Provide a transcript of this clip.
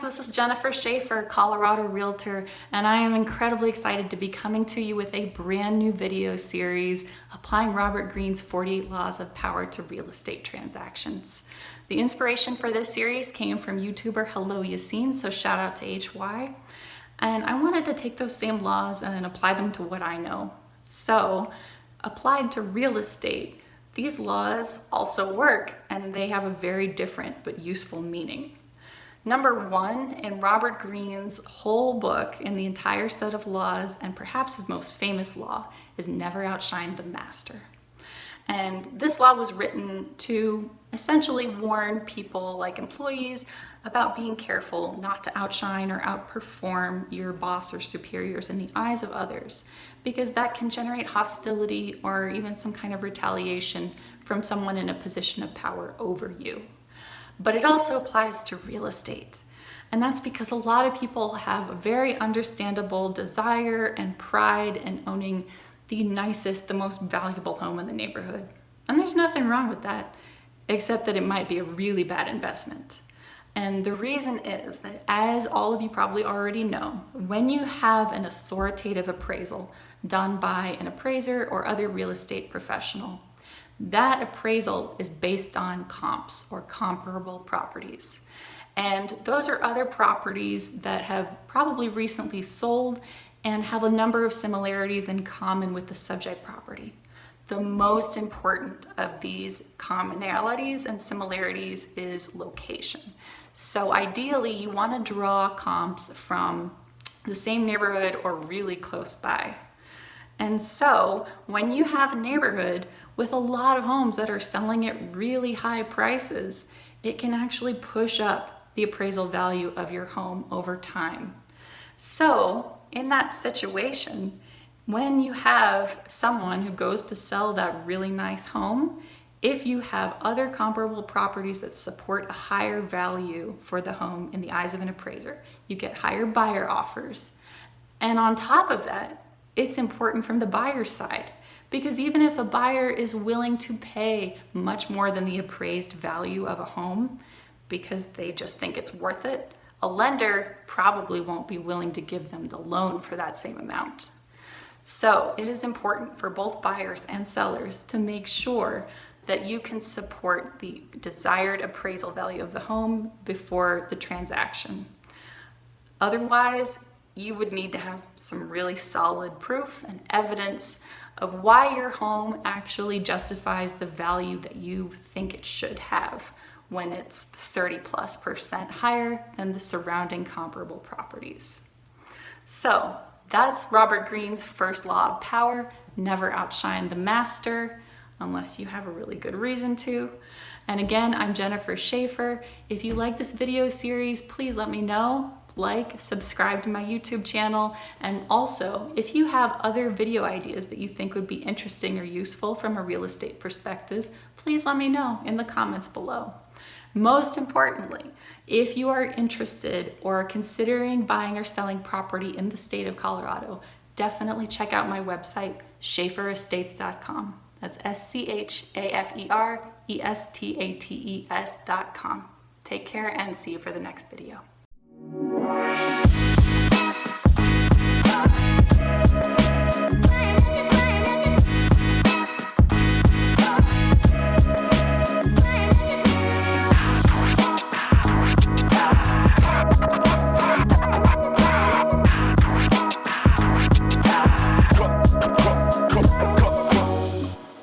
this is Jennifer Schaefer, Colorado Realtor, and I am incredibly excited to be coming to you with a brand new video series applying Robert Greene's 48 Laws of Power to real estate transactions. The inspiration for this series came from YouTuber HelloYassine, so shout out to HY. And I wanted to take those same laws and apply them to what I know. So, applied to real estate, these laws also work, and they have a very different but useful meaning. Number one, in Robert Greene's whole book, in the entire set of laws, and perhaps his most famous law, is never outshine the master. And this law was written to essentially warn people like employees about being careful not to outshine or outperform your boss or superiors in the eyes of others, because that can generate hostility or even some kind of retaliation from someone in a position of power over you. But it also applies to real estate. And that's because a lot of people have a very understandable desire and pride in owning the nicest, the most valuable home in the neighborhood. And there's nothing wrong with that, except that it might be a really bad investment. And the reason is that, as all of you probably already know, when you have an authoritative appraisal done by an appraiser or other real estate professional, that appraisal is based on comps or comparable properties. And those are other properties that have probably recently sold and have a number of similarities in common with the subject property. The most important of these commonalities and similarities is location. So ideally, you want to draw comps from the same neighborhood or really close by. And so when you have a neighborhood with a lot of homes that are selling at really high prices, it can actually push up the appraisal value of your home over time. So in that situation, when you have someone who goes to sell that really nice home, if you have other comparable properties that support a higher value for the home in the eyes of an appraiser, you get higher buyer offers. And on top of that, it's important from the buyer's side, because even if a buyer is willing to pay much more than the appraised value of a home because they just think it's worth it, a lender probably won't be willing to give them the loan for that same amount. So it is important for both buyers and sellers to make sure that you can support the desired appraisal value of the home before the transaction. Otherwise, you would need to have some really solid proof and evidence of why your home actually justifies the value that you think it should have when it's 30+% higher than the surrounding comparable properties. So that's Robert Greene's first law of power: never outshine the master unless you have a really good reason to. And again, I'm Jennifer Schaefer. If you like this video series, please let me know. Like, subscribe to my YouTube channel, and also if you have other video ideas that you think would be interesting or useful from a real estate perspective, please let me know in the comments below. Most importantly, if you are interested or are considering buying or selling property in the state of Colorado, definitely check out my website, schaeferestates.com. That's SCHAFERESTATES.com. Take care and see you for the next video.